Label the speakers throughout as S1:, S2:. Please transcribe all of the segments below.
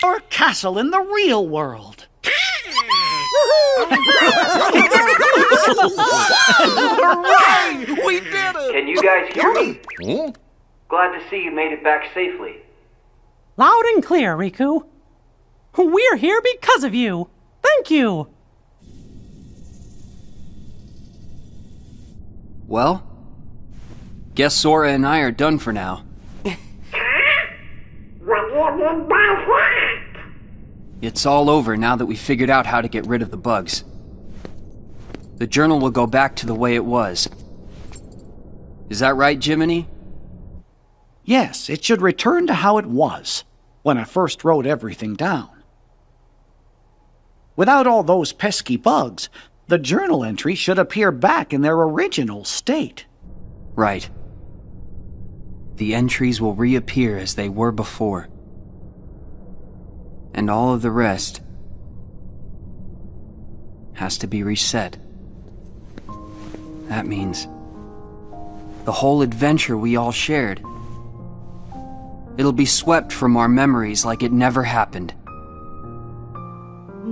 S1: Our castle in the real world.
S2: Hooray! We did it!
S3: Can you guys hear me?
S2: Hmm?
S3: Glad to see you made it back safely.
S4: Loud and clear, Riku. We're here because of you. Thank you.
S5: Well, guess Sora and I are done for now.
S6: What do you mean by that?
S5: It's all over now that we figured out how to get rid of the bugs. The journal will go back to the way it was. Is that right, Jiminy?
S1: Yes, it should return to how it was when I first wrote everything down. Without all those pesky bugs, the journal entry should appear back in their original state.
S5: Right. The entries will reappear as they were before. And all of the rest has to be reset. That means the whole adventure we all shared. It'll be swept from our memories like it never happened.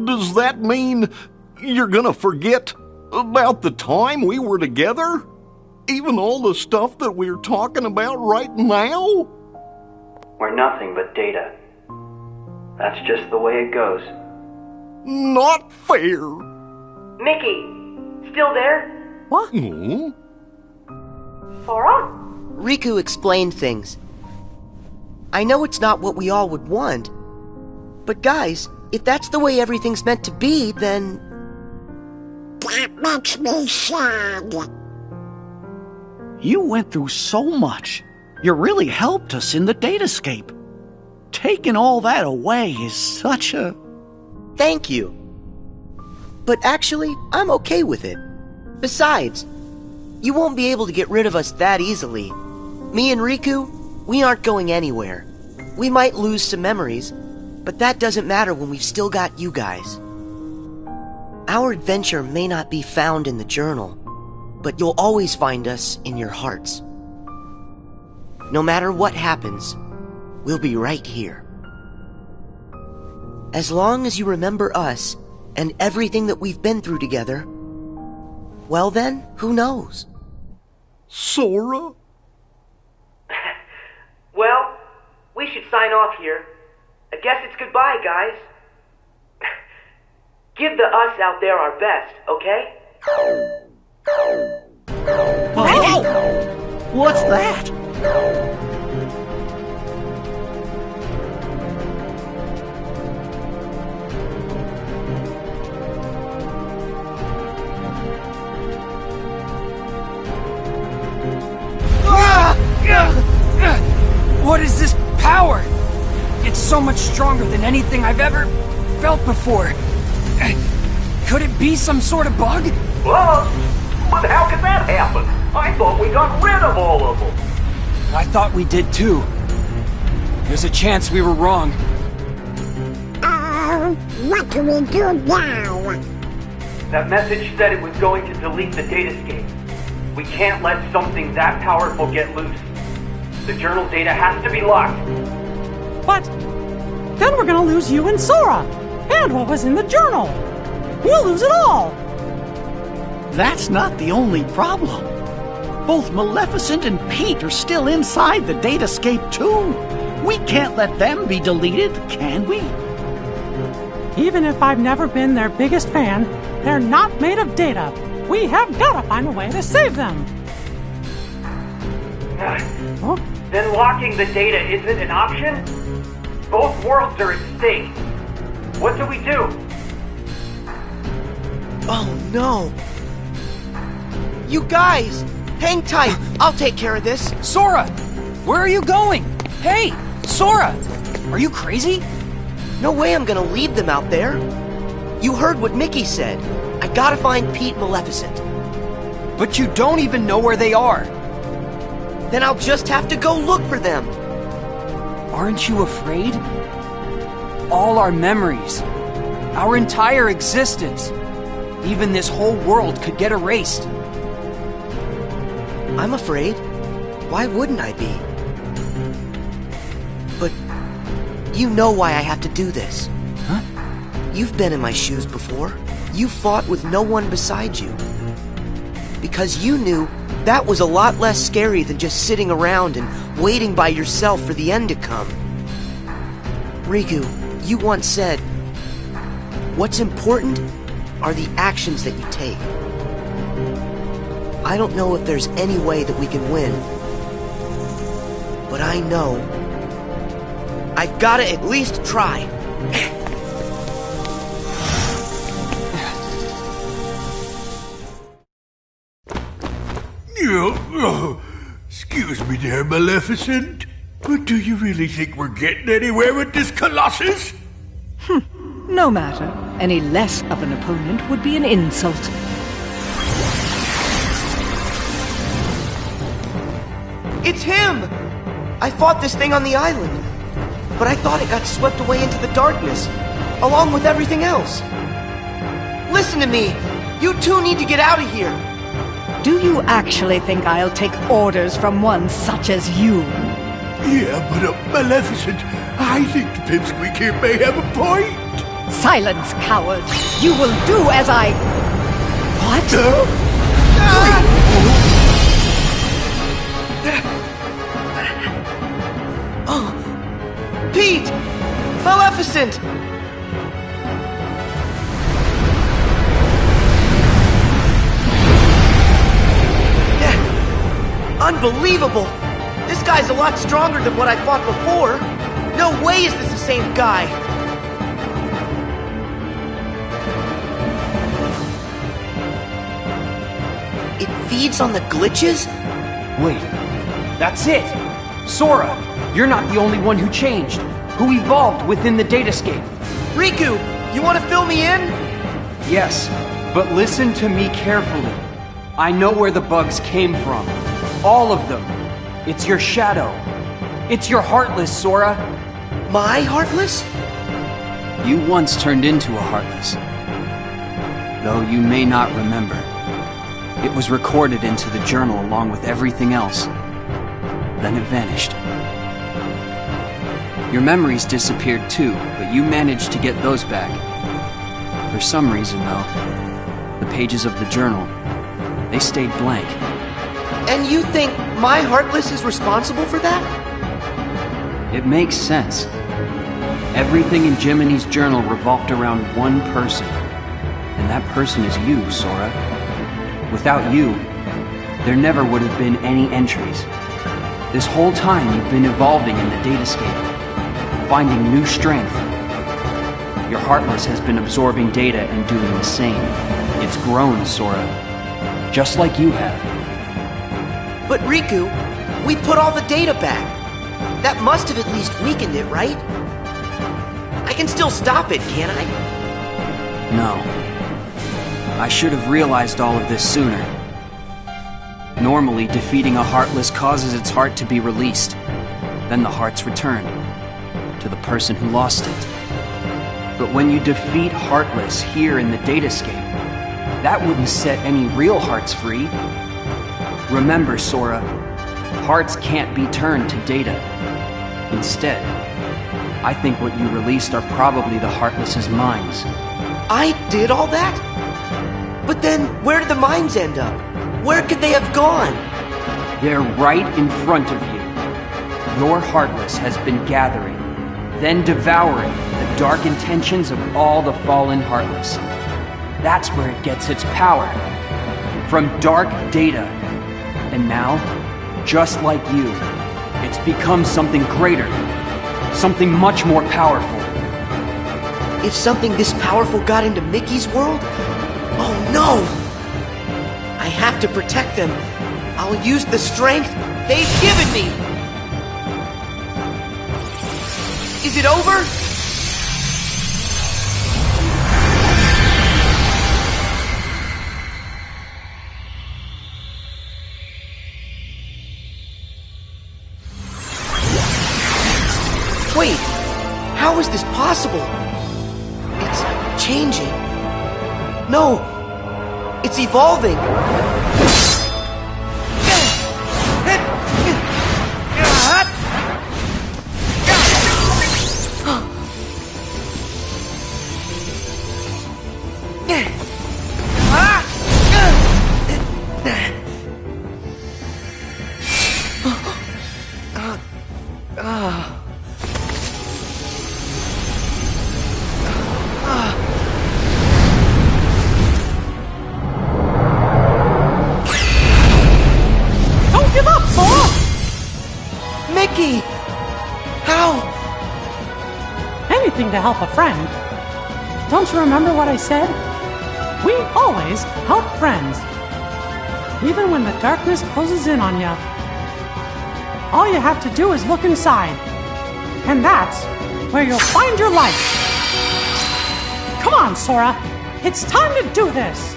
S2: Does that mean you're gonna forget about the time we were together? Even all the stuff that we're talking about right now?
S3: We're nothing but data. That's just the way it goes.
S2: Not fair.
S3: Mickey, still there?
S4: What?
S2: Hmm?
S6: Sora?
S7: Riku explained things. I know it's not what we all would want, but guys, if that's the way everything's meant to be, then...
S6: That makes me sad.
S1: You went through so much. You really helped us in the datascape. Taking all that away is such a...
S7: Thank you. But actually, I'm okay with it. Besides, you won't be able to get rid of us that easily. Me and Riku, we aren't going anywhere. We might lose some memories, but that doesn't matter when we've still got you guys. Our adventure may not be found in the journal, but you'll always find us in your hearts. No matter what happens, we'll be right here. As long as you remember us and everything that we've been through together, well then, who knows?
S2: Sora?
S3: Well, we should sign off here. I guess it's goodbye, guys. Give the us out there our best, okay?
S1: Oh, what's that?
S5: What is this power? It's so much stronger than anything I've ever felt before. Could it be some sort of bug?
S3: Well, but how could that happen? I thought we got rid of all of them.
S5: I thought we did too. There's a chance we were wrong.
S6: What do we do now?
S3: That message said it was going to delete the datascape. We can't let something that powerful get loose. The journal data has to be locked.
S4: But then we're gonna lose you and Sora, and what was in the journal. We'll lose it all.
S1: That's not the only problem. Both Maleficent and Pete are still inside the datascape too. We can't let them be deleted, can we?
S4: Even if I've never been their biggest fan, they're not made of data. We have gotta find a way to save them. Huh?
S3: Then locking the data isn't an option? Both worlds are at stake. What do we do?
S7: Oh no! You guys! Hang tight! I'll take care of this!
S5: Sora! Where are you going? Hey! Sora! Are you crazy?
S7: No way I'm gonna leave them out there! You heard what Mickey said. I gotta find Pete and Maleficent.
S5: But you don't even know where they are.
S7: Then I'll just have to go look for them!
S5: Aren't you afraid? All our memories, our entire existence, even this whole world could get erased.
S7: I'm afraid. Why wouldn't I be? But You know why I have to do this.
S5: Huh?
S7: You've been in my shoes before. You fought with no one beside you. Because you knew that was a lot less scary than just sitting around and waiting by yourself for the end to come. Riku, you once said, what's important are the actions that you take. I don't know if there's any way that we can win, but I know I've gotta at least try.
S8: Excuse me there, Maleficent, but do you really think we're getting anywhere with this Colossus?
S9: No matter. Any less of an opponent would be an insult.
S7: It's him! I fought this thing on the island, but I thought it got swept away into the darkness, along with everything else. Listen to me! You two need to get out of here!
S9: Do you actually think I'll take orders from one such as you?
S8: Yeah, but Maleficent, I think the pipsqueak here may have a point.
S9: Silence, coward! You will do as I... What?
S7: Oh! Pete! Maleficent! Unbelievable! This guy's a lot stronger than what I fought before. No way is this the same guy. It feeds on the glitches?
S5: Wait, that's it! Sora, you're not the only one who changed, who evolved within the datascape.
S7: Riku, you want to fill me in?
S5: Yes, but listen to me carefully. I know where the bugs came from. All of them. It's your shadow. It's your Heartless, Sora.
S7: My Heartless?
S5: You once turned into a Heartless. Though you may not remember. It was recorded into the journal along with everything else. Then it vanished. Your memories disappeared too, but you managed to get those back. For some reason, though, the pages of the journal, they stayed blank.
S7: And you think my Heartless is responsible for that?
S5: It makes sense. Everything in Jiminy's journal revolved around one person. And that person is you, Sora. Without you, there never would have been any entries. This whole time you've been evolving in the datascape, finding new strength. Your Heartless has been absorbing data and doing the same. It's grown, Sora. Just like you have.
S7: But Riku, we put all the data back. That must have at least weakened it, right? I can still stop it, can't I?
S5: No. I should have realized all of this sooner. Normally, defeating a Heartless causes its heart to be released. Then the heart's returned to the person who lost it. But when you defeat Heartless here in the datascape, that wouldn't set any real hearts free. Remember, Sora, hearts can't be turned to data. Instead, I think what you released are probably the Heartless's minds.
S7: I did all that? But then, where did the minds end up? Where could they have gone?
S5: They're right in front of you. Your Heartless has been gathering, then devouring the dark intentions of all the fallen Heartless. That's where it gets its power. From dark data. And now, just like you, it's become something greater. Something much more powerful.
S7: If something this powerful got into Mickey's world? Oh no! I have to protect them. I'll use the strength they've given me! Is it over? Wait, how is this possible? It's changing. No, it's evolving.
S4: anything to help a friend. Don't you remember what I said? We always help friends. Even when the darkness closes in on you. All you have to do is look inside. And that's where you'll find your light. Come on, Sora. It's time to do this.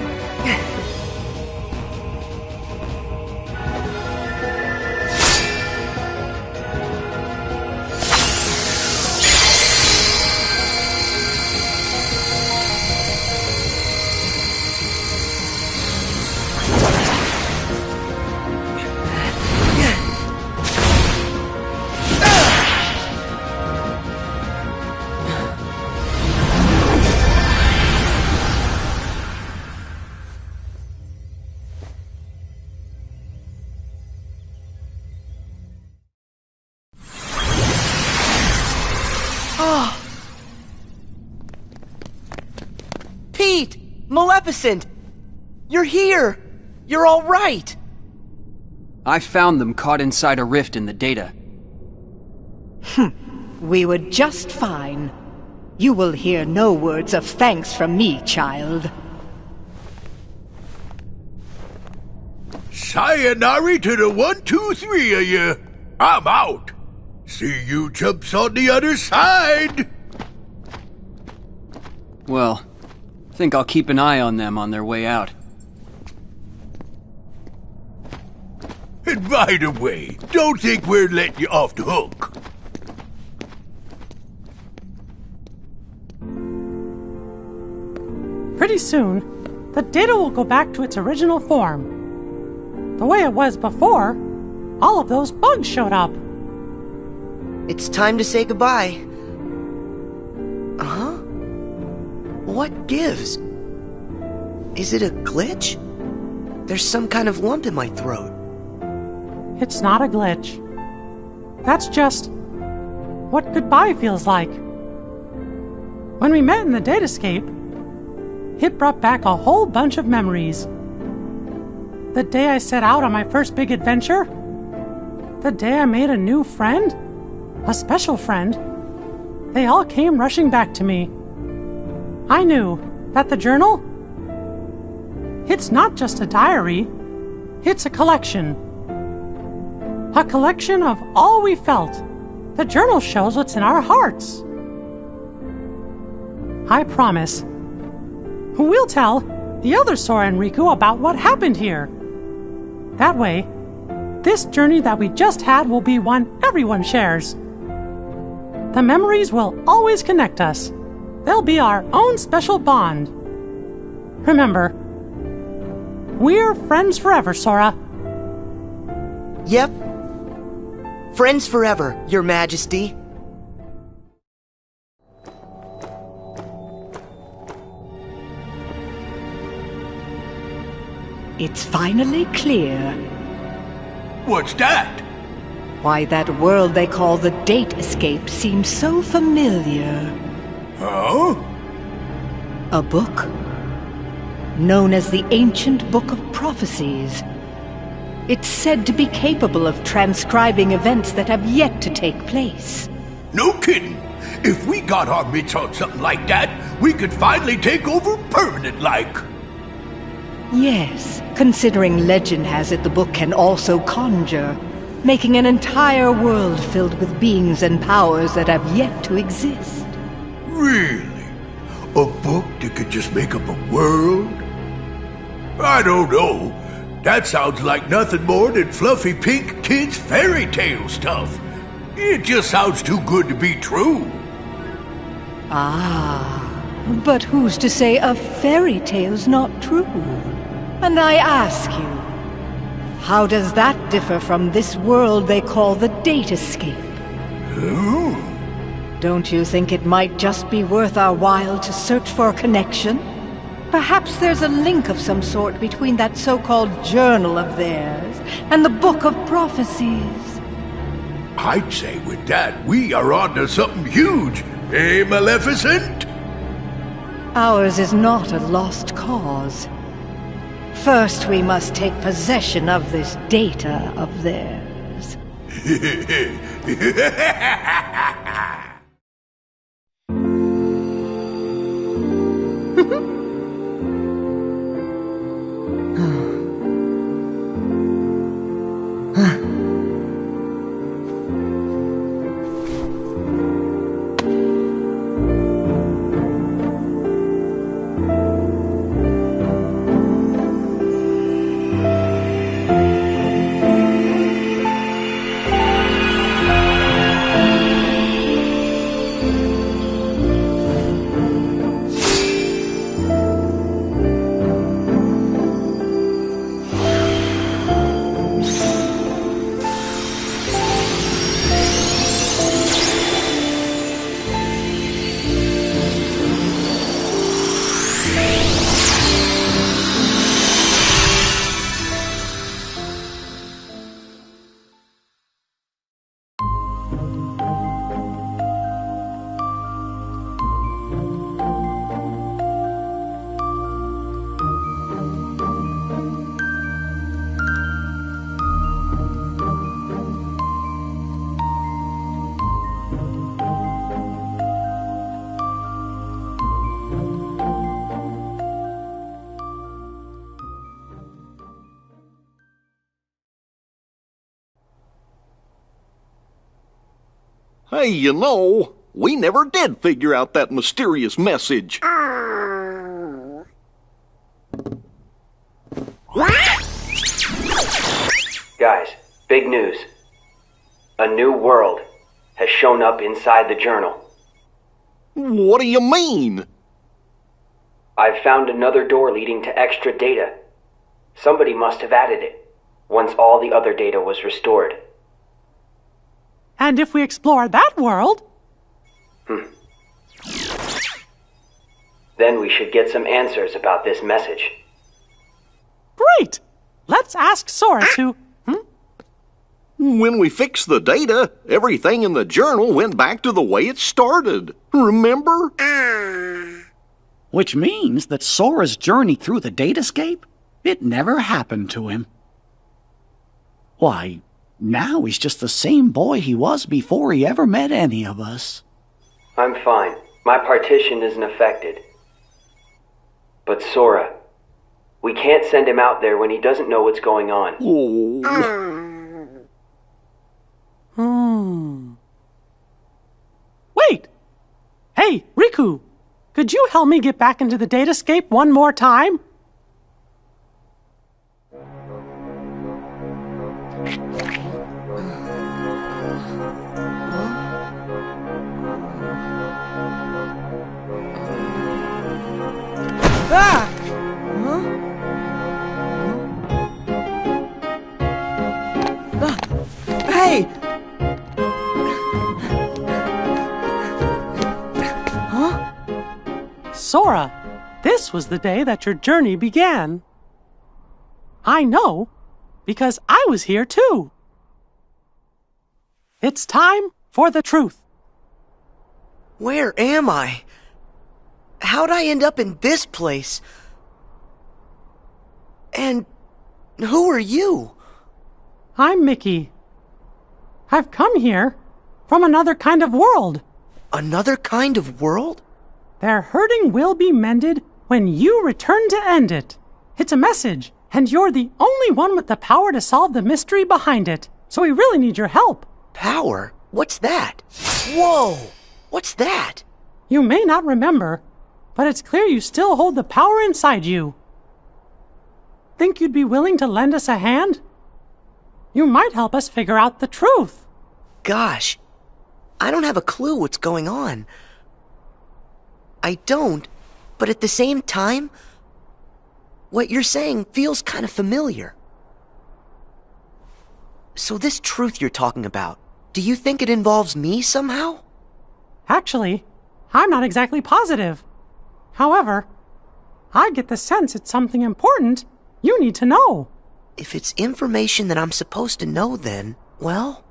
S7: Pete! Maleficent! You're here! You're all right!
S5: I found them caught inside a rift in the data.
S9: We were just fine. You will hear no words of thanks from me, child.
S8: Sayonara to the 1, 2, 3 of you. I'm out. See you chumps on the other side.
S5: Well, think I'll keep an eye on them on their way out.
S8: And by the way, don't think we're letting you off the hook.
S4: Pretty soon, the data will go back to its original form. The way it was before, all of those bugs showed up.
S7: It's time to say goodbye. Huh? What gives? Is it a glitch? There's some kind of lump in my throat.
S4: It's not a glitch. That's just what goodbye feels like. When we met in the datascape, it brought back a whole bunch of memories. The day I set out on my first big adventure, the day I made a new friend, a special friend, they all came rushing back to me. I knew that the journal, it's not just a diary, it's a collection. A collection of all we felt. The journal shows what's in our hearts. I promise, we'll tell the other Sora and Riku about what happened here. That way, this journey that we just had will be one everyone shares. The memories will always connect us. They'll be our own special bond. Remember, we're friends forever, Sora.
S7: Yep. Friends forever, Your Majesty.
S9: It's finally clear.
S8: What's that?
S9: Why that world they call the Date Escape seems so familiar.
S8: Huh?
S9: A book? Known as the Ancient Book of Prophecies. It's said to be capable of transcribing events that have yet to take place.
S8: No kidding. If we got our mitts on something like that, we could finally take over permanent-like.
S9: Yes, considering legend has it the book can also conjure, making an entire world filled with beings and powers that have yet to exist.
S8: Really? A book that could just make up a world? I don't know. That sounds like nothing more than fluffy pink kids' fairy tale stuff. It just sounds too good to be true.
S9: Ah, but who's to say a fairy tale's not true? And I ask you, how does that differ from this world they call the Date Escape?
S8: Oh.
S9: Don't you think it might just be worth our while to search for a connection? Perhaps there's a link of some sort between that so-called journal of theirs and the Book of Prophecies.
S8: I'd say with that, we are onto something huge. Eh, Maleficent?
S9: Ours is not a lost cause. First, we must take possession of this data of theirs.
S2: Hey, you know, we never did figure out that mysterious message.
S3: Guys, big news. A new world has shown up inside the journal.
S2: What do you mean?
S3: I've found another door leading to extra data. Somebody must have added it, once all the other data was restored.
S4: And if we explore that world...
S3: Then we should get some answers about this message.
S4: Great! Let's ask Sora to...
S2: When we fixed the data, everything in the journal went back to the way it started. Remember?
S1: Which means that Sora's journey through the datascape, it never happened to him. Why, now he's just the same boy he was before he ever met any of us.
S3: I'm fine. My partition isn't affected. But Sora, we can't send him out there when he doesn't know what's going on.
S4: Wait! Hey, Riku! Could you help me get back into the datascape one more time?
S7: Ah! Hey!
S4: Sora, this was the day that your journey began. I know, because I was here too. It's time for the truth.
S7: Where am I? How'd I end up in this place? And who are you?
S4: I'm Mickey. I've come here from another kind of world.
S7: Another kind of world?
S4: Their hurting will be mended when you return to end it. It's a message, and you're the only one with the power to solve the mystery behind it. So we really need your help.
S7: Power? What's that? Whoa! What's that?
S4: You may not remember, but it's clear you still hold the power inside you. Think you'd be willing to lend us a hand? You might help us figure out the truth.
S7: Gosh, I don't have a clue what's going on. I don't, but at the same time, what you're saying feels kind of familiar. So this truth you're talking about, do you think it involves me somehow?
S4: Actually, I'm not exactly positive. However, I get the sense it's something important you need to know.
S7: If it's information that I'm supposed to know, then, well...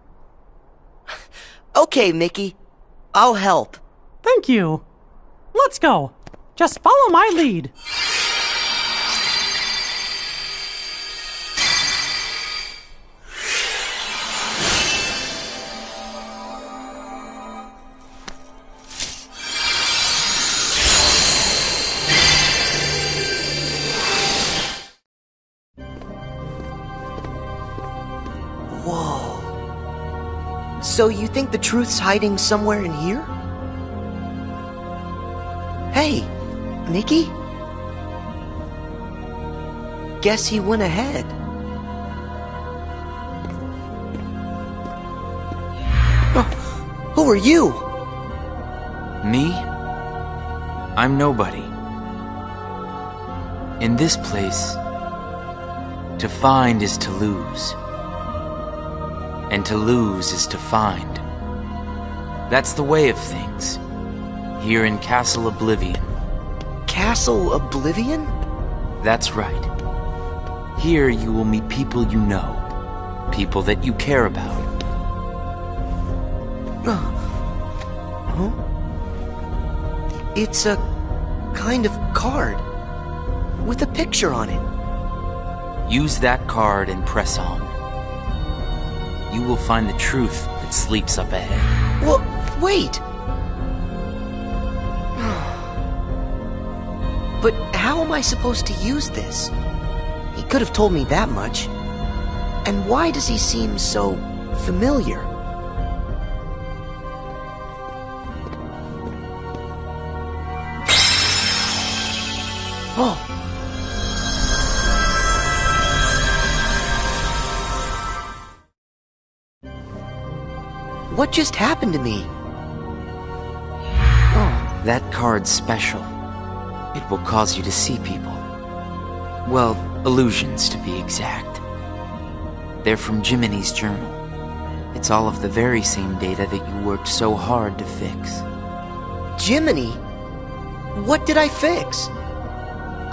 S7: Okay, Mickey. I'll help.
S4: Thank you. Let's go. Just follow my lead.
S7: Whoa. So you think the truth's hiding somewhere in here? Hey, Mickey? Guess he went ahead. Who are you?
S10: Me? I'm nobody. In this place, to find is to lose. And to lose is to find. That's the way of things. Here in Castle Oblivion.
S7: Castle Oblivion?
S10: That's right. Here you will meet people you know. People that you care about.
S7: Huh? It's a kind of card. With a picture on it.
S10: Use that card and press on. You will find the truth that sleeps up ahead.
S7: Well, wait! But how am I supposed to use this? He could have told me that much. And why does he seem so familiar? Oh. What just happened to me?
S5: Oh, that card's special. It will cause you to see people. Well, illusions to be exact. They're from Jiminy's journal. It's all of the very same data that you worked so hard to fix.
S7: Jiminy? What did I fix?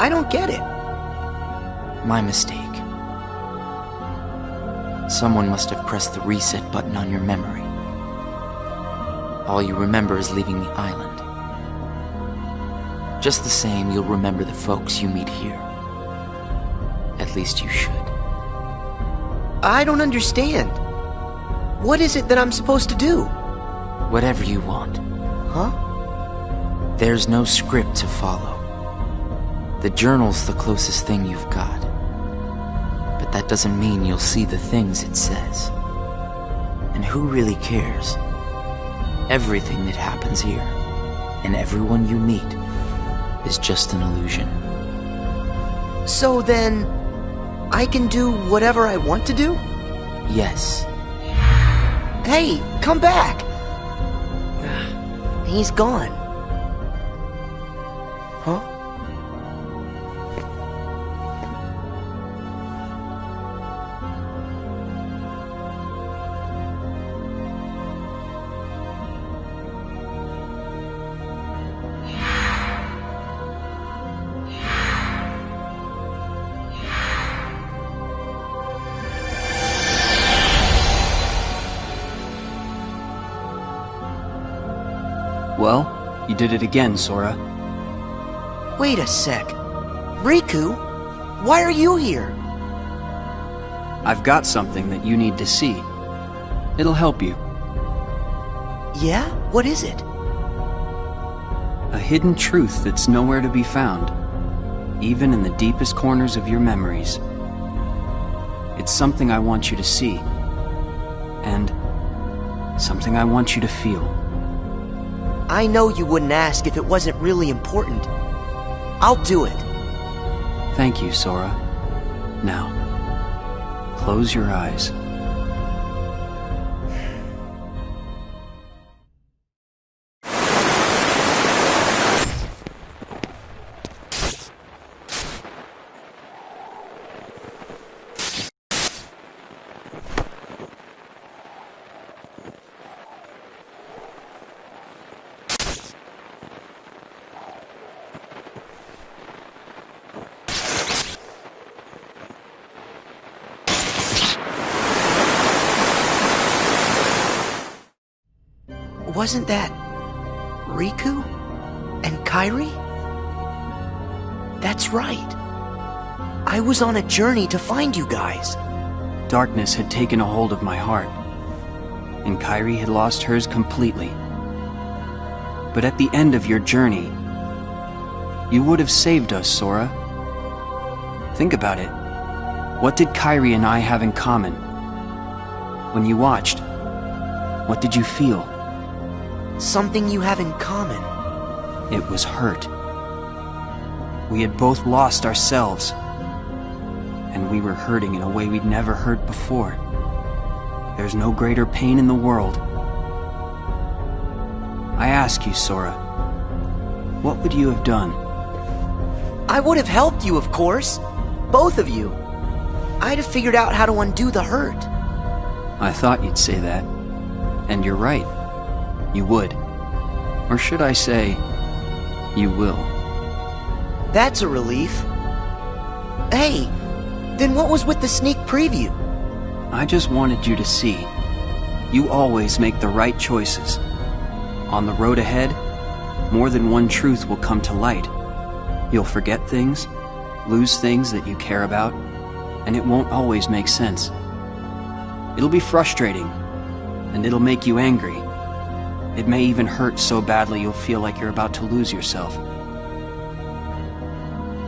S7: I don't get it.
S5: My mistake. Someone must have pressed the reset button on your memory. All you remember is leaving the island. Just the same, you'll remember the folks you meet here. At least you should.
S7: I don't understand. What is it that I'm supposed to do?
S5: Whatever you want.
S7: Huh?
S5: There's no script to follow. The journal's the closest thing you've got. But that doesn't mean you'll see the things it says. And who really cares? Everything that happens here, and everyone you meet, is just an illusion.
S7: So then, I can do whatever I want to do?
S5: Yes.
S7: Hey, come back! He's gone. Huh?
S5: Well, you did it again, Sora.
S7: Wait a sec. Riku, why are you here?
S5: I've got something that you need to see. It'll help you.
S7: Yeah? What is it?
S5: A hidden truth that's nowhere to be found, even in the deepest corners of your memories. It's something I want you to see, and something I want you to feel.
S7: I know you wouldn't ask if it wasn't really important. I'll do it.
S5: Thank you, Sora. Now, close your eyes.
S7: Wasn't that Riku and Kairi? That's right. I was on a journey to find you guys.
S5: Darkness had taken a hold of my heart, and Kairi had lost hers completely. But at the end of your journey, you would have saved us, Sora. Think about it. What did Kairi and I have in common? When you watched, what did you feel?
S7: Something you have in common.
S5: It was hurt. We had both lost ourselves, and we were hurting in a way we'd never hurt before. There's no greater pain in the world. I ask you, Sora, what would you have done?
S7: I would have helped you, of course. Both of you. I'd have figured out how to undo the hurt.
S5: I thought you'd say that. And you're right. You would. Or should I say, you will.
S7: That's a relief. Hey, then what was with the sneak preview?
S5: I just wanted you to see. You always make the right choices. On the road ahead, more than one truth will come to light. You'll forget things, lose things that you care about, and it won't always make sense. It'll be frustrating, and it'll make you angry. It may even hurt so badly you'll feel like you're about to lose yourself.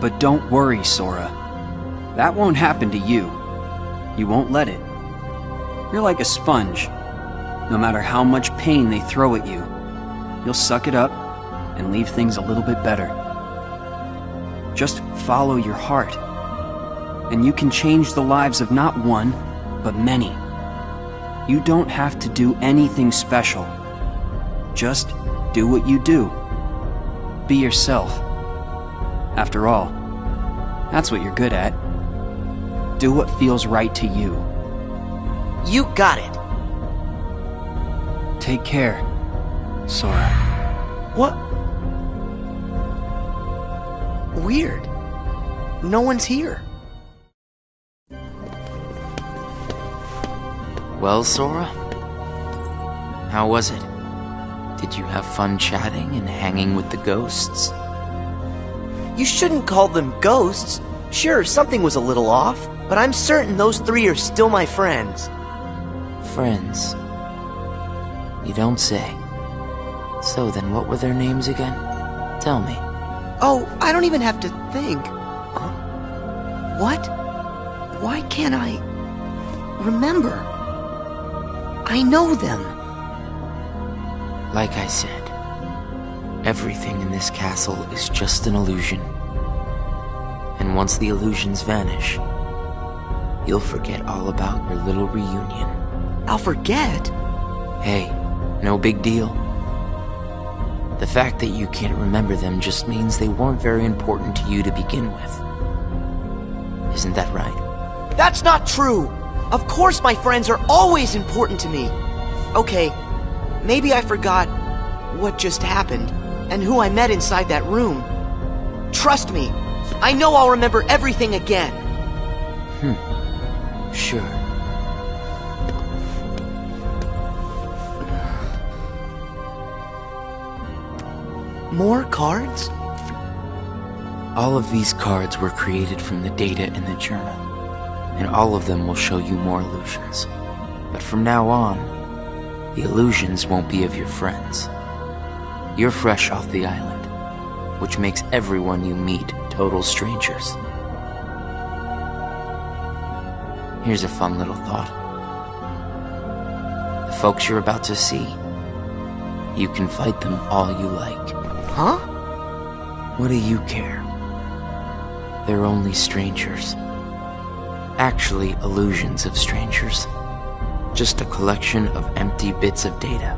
S5: But don't worry, Sora. That won't happen to you. You won't let it. You're like a sponge. No matter how much pain they throw at you, you'll suck it up and leave things a little bit better. Just follow your heart. And you can change the lives of not one, but many. You don't have to do anything special. Just do what you do. Be yourself. After all, that's what you're good at. Do what feels right to you.
S7: You got it.
S5: Take care, Sora.
S7: What? Weird. No one's here.
S10: Well, Sora? How was it? Did you have fun chatting and hanging with the ghosts?
S7: You shouldn't call them ghosts. Sure, something was a little off, but I'm certain those three are still my friends.
S10: Friends? You don't say. So then what were their names again? Tell me.
S7: Oh, I don't even have to think. What? Why can't I remember? I know them.
S10: Like I said, everything in this castle is just an illusion. And once the illusions vanish, you'll forget all about your little reunion.
S7: I'll forget?
S10: Hey, no big deal. The fact that you can't remember them just means they weren't very important to you to begin with. Isn't that right?
S7: That's not true! Of course my friends are always important to me. Okay, maybe I forgot what just happened and who I met inside that room. Trust me, I know I'll remember everything again.
S10: Sure.
S7: More cards?
S10: All of these cards were created from the data in the journal, and all of them will show you more illusions. But from now on, the illusions won't be of your friends. You're fresh off the island, which makes everyone you meet total strangers. Here's a fun little thought. The folks you're about to see, you can fight them all you like.
S7: Huh?
S10: What do you care? They're only strangers. Actually, illusions of strangers. Just a collection of empty bits of data.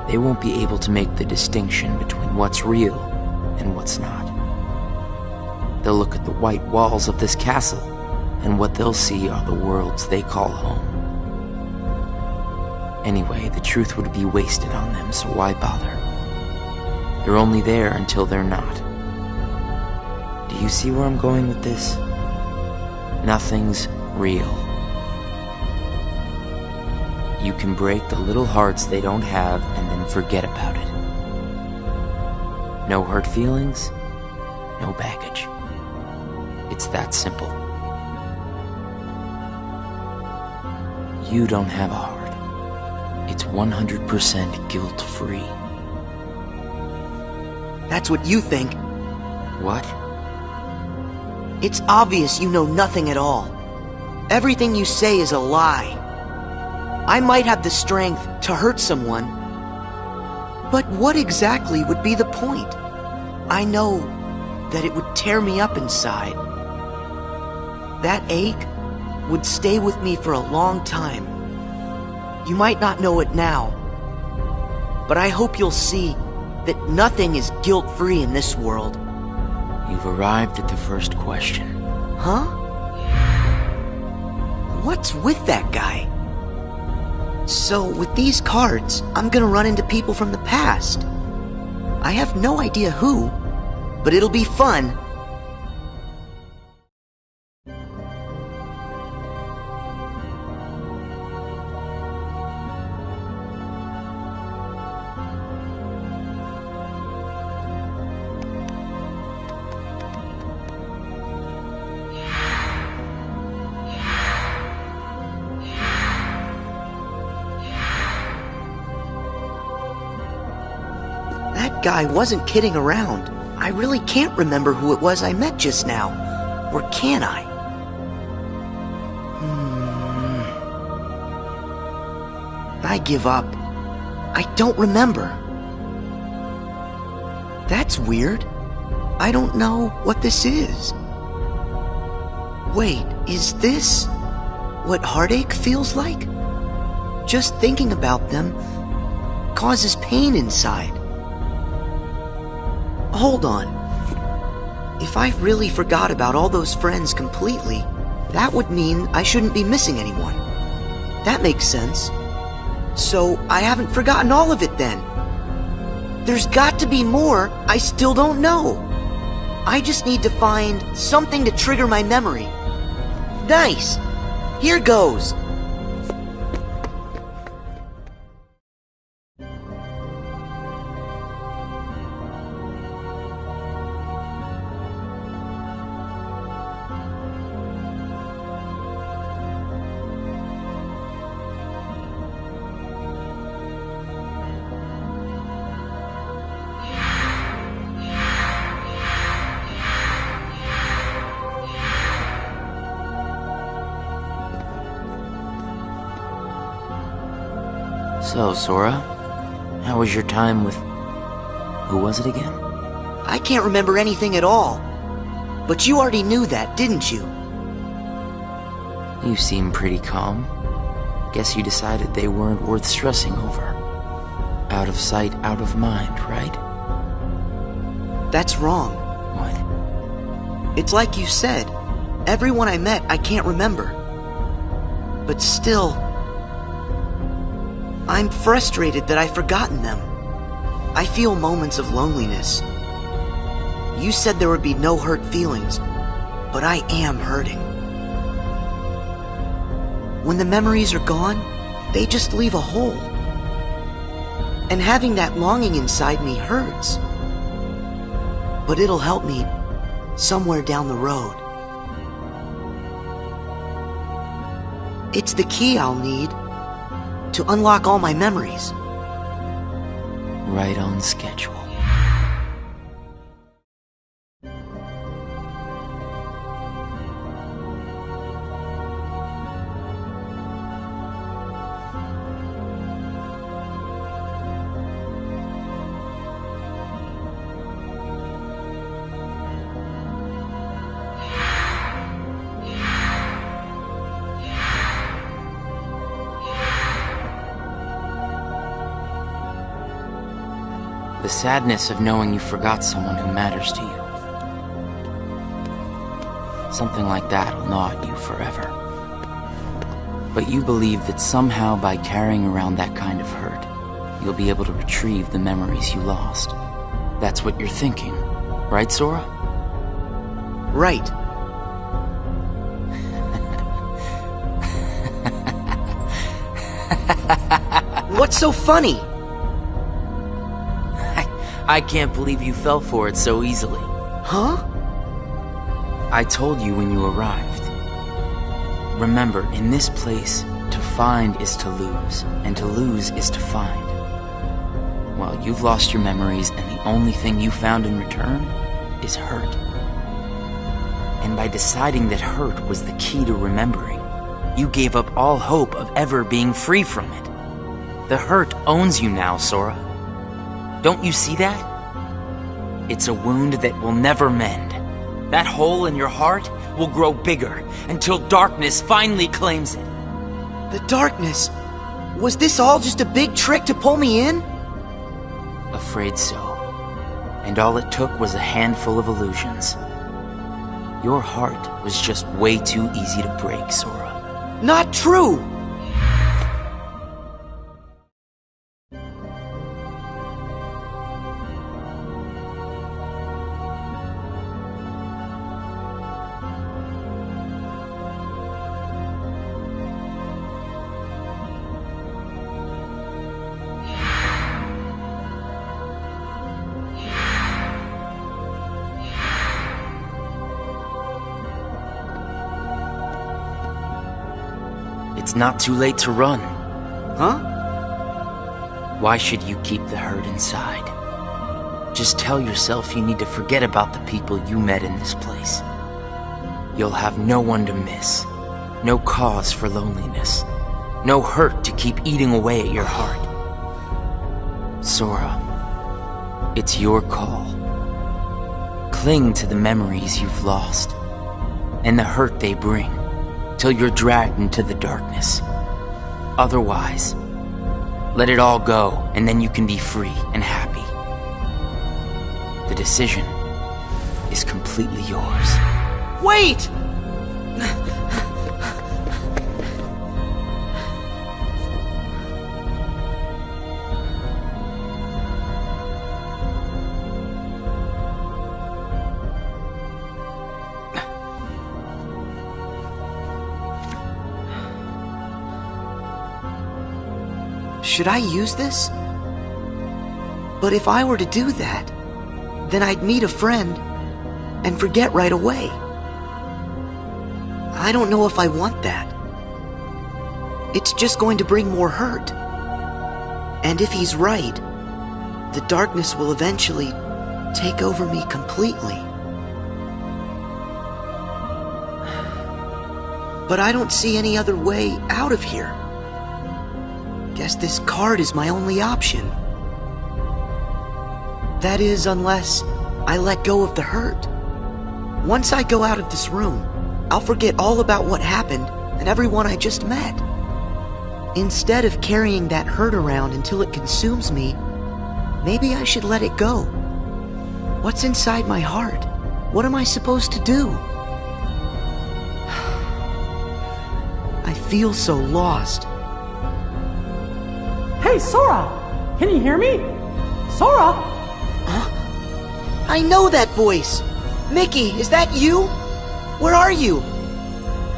S10: They won't be able to make the distinction between what's real and what's not. They'll look at the white walls of this castle, and what they'll see are the worlds they call home. Anyway, the truth would be wasted on them, so why bother? They're only there until they're not. Do you see where I'm going with this? Nothing's real. You can break the little hearts they don't have and then forget about it. No hurt feelings, no baggage. It's that simple. You don't have a heart. It's 100% guilt-free.
S7: That's what you think.
S10: What?
S7: It's obvious you know nothing at all. Everything you say is a lie. I might have the strength to hurt someone, but what exactly would be the point? I know that it would tear me up inside. That ache would stay with me for a long time. You might not know it now, but I hope you'll see that nothing is guilt-free in this world.
S10: You've arrived at the first question.
S7: Huh? What's with that guy? So, with these cards, I'm gonna run into people from the past. I have no idea who, but it'll be fun. That guy wasn't kidding around. I really can't remember who it was I met just now. Or can I? I give up. I don't remember. That's weird. I don't know what this is. Wait, is this what heartache feels like? Just thinking about them causes pain inside. Hold on. If I really forgot about all those friends completely, that would mean I shouldn't be missing anyone. That makes sense. So I haven't forgotten all of it then. There's got to be more I still don't know. I just need to find something to trigger my memory. Nice! Here goes!
S10: So, Sora, how was your time with... who was it again?
S7: I can't remember anything at all. But you already knew that, didn't you?
S10: You seem pretty calm. Guess you decided they weren't worth stressing over. Out of sight, out of mind, right?
S7: That's wrong.
S10: What?
S7: It's like you said. Everyone I met, I can't remember. But still... I'm frustrated that I've forgotten them. I feel moments of loneliness. You said there would be no hurt feelings, but I am hurting. When the memories are gone, they just leave a hole. And having that longing inside me hurts. But it'll help me somewhere down the road. It's the key I'll need to unlock all my memories.
S10: Right on schedule. The sadness of knowing you forgot someone who matters to you. Something like that will gnaw at you forever. But you believe that somehow by carrying around that kind of hurt, you'll be able to retrieve the memories you lost. That's what you're thinking, right, Sora?
S7: Right. What's so funny?
S10: I can't believe you fell for it so easily.
S7: Huh?
S10: I told you when you arrived. Remember, in this place, to find is to lose, and to lose is to find. Well, you've lost your memories, and the only thing you found in return is hurt. And by deciding that hurt was the key to remembering, you gave up all hope of ever being free from it. The hurt owns you now, Sora. Don't you see that? It's a wound that will never mend. That hole in your heart will grow bigger until darkness finally claims it.
S7: The darkness? Was this all just a big trick to pull me in?
S10: Afraid so. And all it took was a handful of illusions. Your heart was just way too easy to break, Sora.
S7: Not true!
S10: It's not too late to run.
S7: Huh?
S10: Why should you keep the hurt inside? Just tell yourself you need to forget about the people you met in this place. You'll have no one to miss, no cause for loneliness, no hurt to keep eating away at your heart. Sora, it's your call. cling to the memories you've lost and the hurt they bring till you're dragged into the darkness. Otherwise, let it all go and then you can be free and happy. The decision is completely yours.
S7: Wait! Should I use this? But if I were to do that, then I'd meet a friend and forget right away. I don't know if I want that. It's just going to bring more hurt. And if he's right, the darkness will eventually take over me completely. But I don't see any other way out of here. Guess this card is my only option. That is, unless I let go of the hurt. Once I go out of this room, I'll forget all about what happened and everyone I just met. Instead of carrying that hurt around until it consumes me, maybe I should let it go. What's inside my heart? What am I supposed to do? I feel so lost.
S4: Hey, Sora! Can you hear me? Sora!
S7: Huh? I know that voice! Mickey, is that you? Where are you?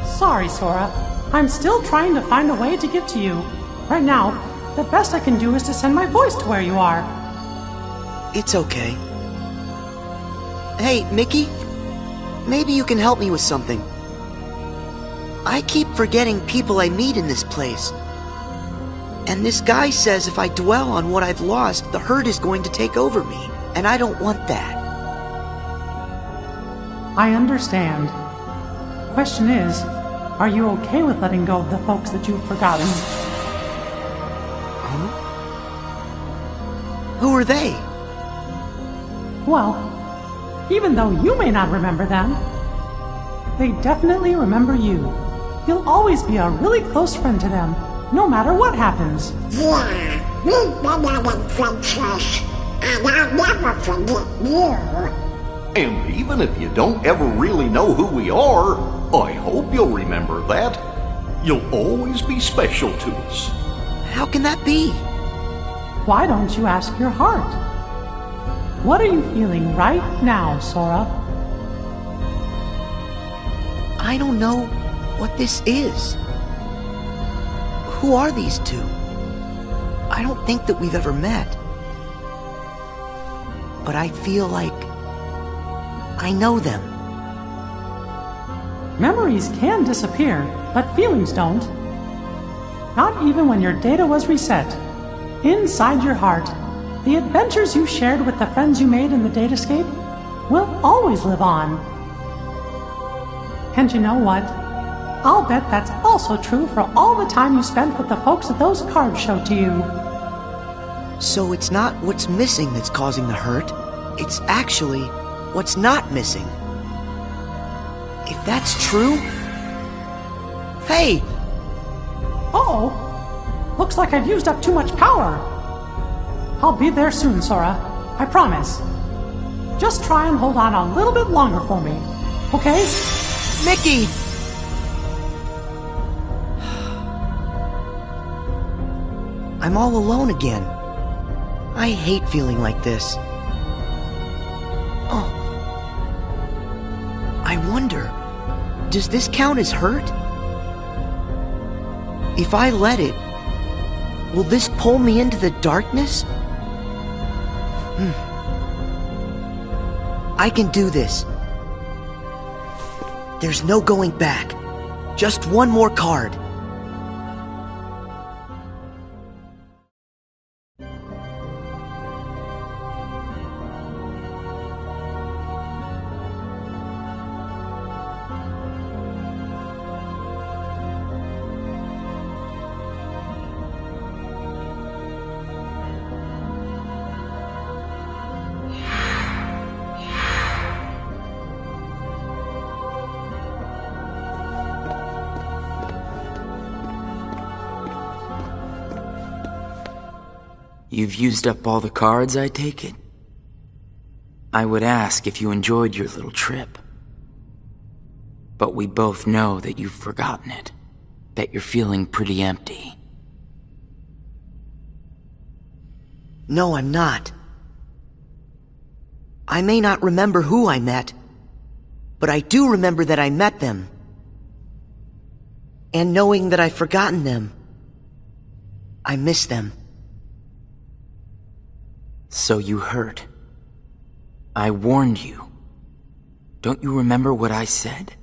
S4: Sorry, Sora. I'm still trying to find a way to get to you. Right now, the best I can do is to send my voice to where you are.
S7: It's okay. Hey, Mickey? Maybe you can help me with something. I keep forgetting people I meet in this place. And this guy says if I dwell on what I've lost, the hurt is going to take over me. And I don't want that.
S4: I understand. Question is, are you okay with letting go of the folks that you've forgotten?
S7: Huh? Who are they?
S4: Well, even though you may not remember them, they definitely remember you. You'll always be a really close friend to them, no matter what happens.
S6: Yeah, we've been having friendships, and I'll never forget you.
S2: And even if you don't ever really know who we are, I hope you'll remember that. You'll always be special to us.
S7: How can that be?
S4: Why don't you ask your heart? What are you feeling right now, Sora?
S7: I don't know what this is. Who are these two? I don't think that we've ever met. But I feel like I know them.
S4: Memories can disappear, but feelings don't. Not even when your data was reset. Inside your heart, the adventures you shared with the friends you made in the datascape will always live on. And you know what? I'll bet that's also true for all the time you spent with the folks that those cards showed to you.
S7: So it's not what's missing that's causing the hurt. It's actually what's not missing. If that's true... Hey!
S4: Uh-oh! Looks like I've used up too much power. I'll be there soon, Sora. I promise. Just try and hold on a little bit longer for me, okay?
S7: Mickey! I'm all alone again. I hate feeling like this. Oh. I wonder, does this count as hurt? If I let it, will this pull me into the darkness? I can do this. There's no going back. Just one more card.
S10: You've used up all the cards, I take it? I would ask if you enjoyed your little trip. But we both know that you've forgotten it. That you're feeling pretty empty.
S7: No, I'm not. I may not remember who I met, but I do remember that I met them. And knowing that I've forgotten them, I miss them.
S10: So you hurt. I warned you. Don't you remember what I said?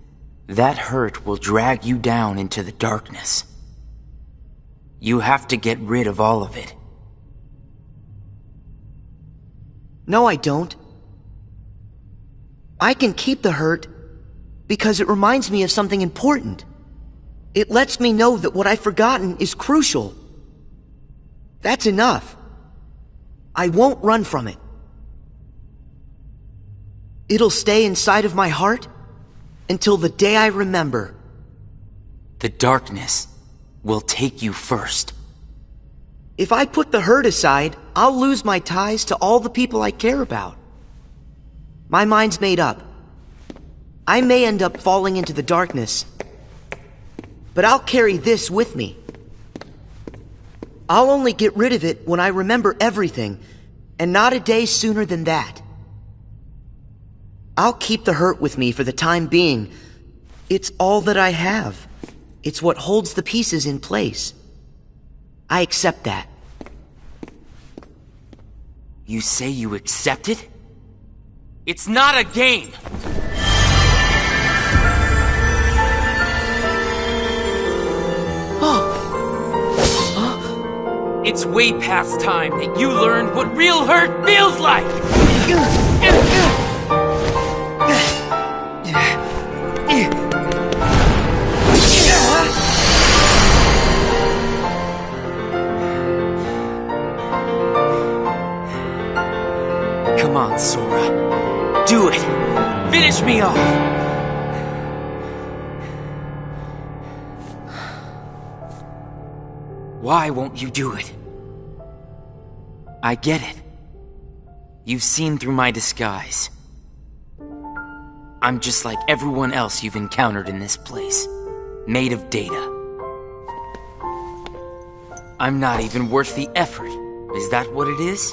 S10: That hurt will drag you down into the darkness. You have to get rid of all of it.
S7: No, I don't. I can keep the hurt because it reminds me of something important. It lets me know that what I've forgotten is crucial. That's enough. I won't run from it. It'll stay inside of my heart until the day I remember.
S10: The darkness will take you first.
S7: If I put the hurt aside, I'll lose my ties to all the people I care about. My mind's made up. I may end up falling into the darkness, but I'll carry this with me. I'll only get rid of it when I remember everything, and not a day sooner than that. I'll keep the hurt with me for the time being. It's all that I have. It's what holds the pieces in place. I accept that.
S10: You say you accept it? It's not a game! It's way past time that you learned what real hurt feels like! Come on, Sora. Do it! Finish me off! Why won't you do it? I get it. You've seen through my disguise. I'm just like everyone else you've encountered in this place, made of data. I'm not even worth the effort. Is that what it is?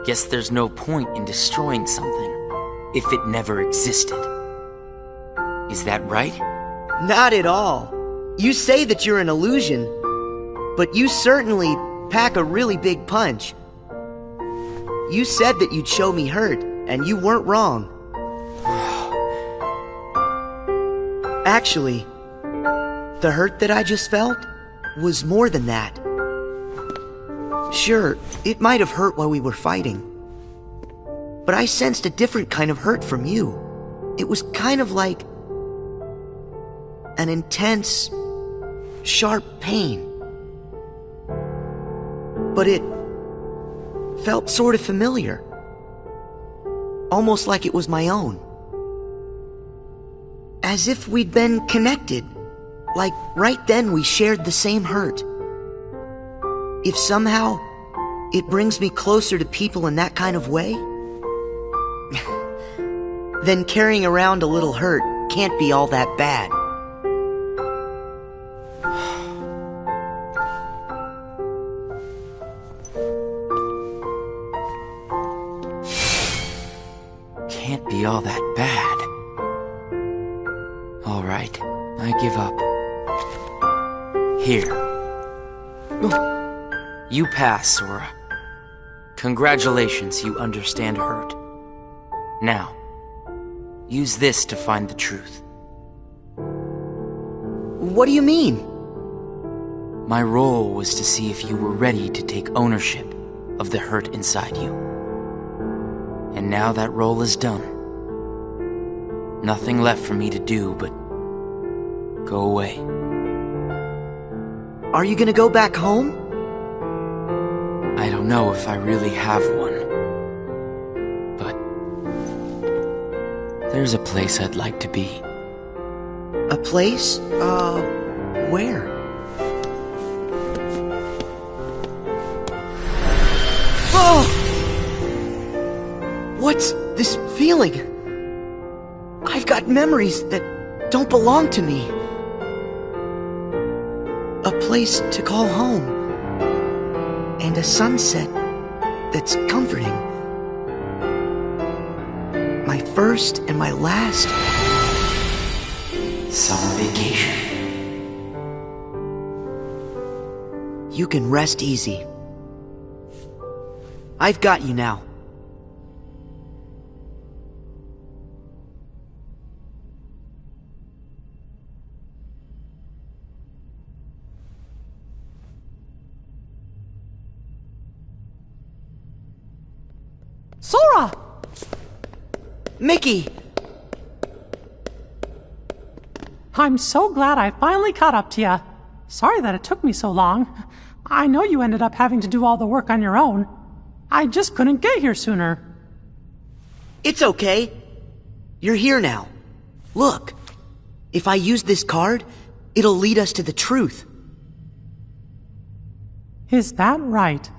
S10: Guess there's no point in destroying something if it never existed. Is that right?
S7: Not at all. You say that you're an illusion, but you certainly pack a really big punch. You said that you'd show me hurt, and you weren't wrong. Actually, the hurt that I just felt was more than that. Sure, it might have hurt while we were fighting, but I sensed a different kind of hurt from you. It was kind of like an intense, sharp pain. But it felt sort of familiar. Almost like it was my own. As if we'd been connected. Like right then we shared the same hurt. If somehow it brings me closer to people in that kind of way, then carrying around a little hurt can't be all that bad.
S10: Can't be all that bad. All right, I give up. Here. You pass, Sora. Congratulations, you understand hurt. Now, use this to find the truth.
S7: What do you mean?
S10: My role was to see if you were ready to take ownership of the hurt inside you. And now that role is done. Nothing left for me to do but go away.
S7: Are you gonna go back home?
S10: I don't know if I really have one. But there's a place I'd like to be.
S7: A place? Where? Oh! What's this feeling? I've got memories that don't belong to me. A place to call home. And a sunset that's comforting. My first and my last
S10: summer vacation.
S7: You can rest easy. I've got you now.
S4: Sora!
S7: Mickey!
S4: I'm so glad I finally caught up to you. Sorry that it took me so long. I know you ended up having to do all the work on your own. I just couldn't get here sooner.
S7: It's okay. You're here now. Look. If I use this card, it'll lead us to the truth.
S4: Is that right?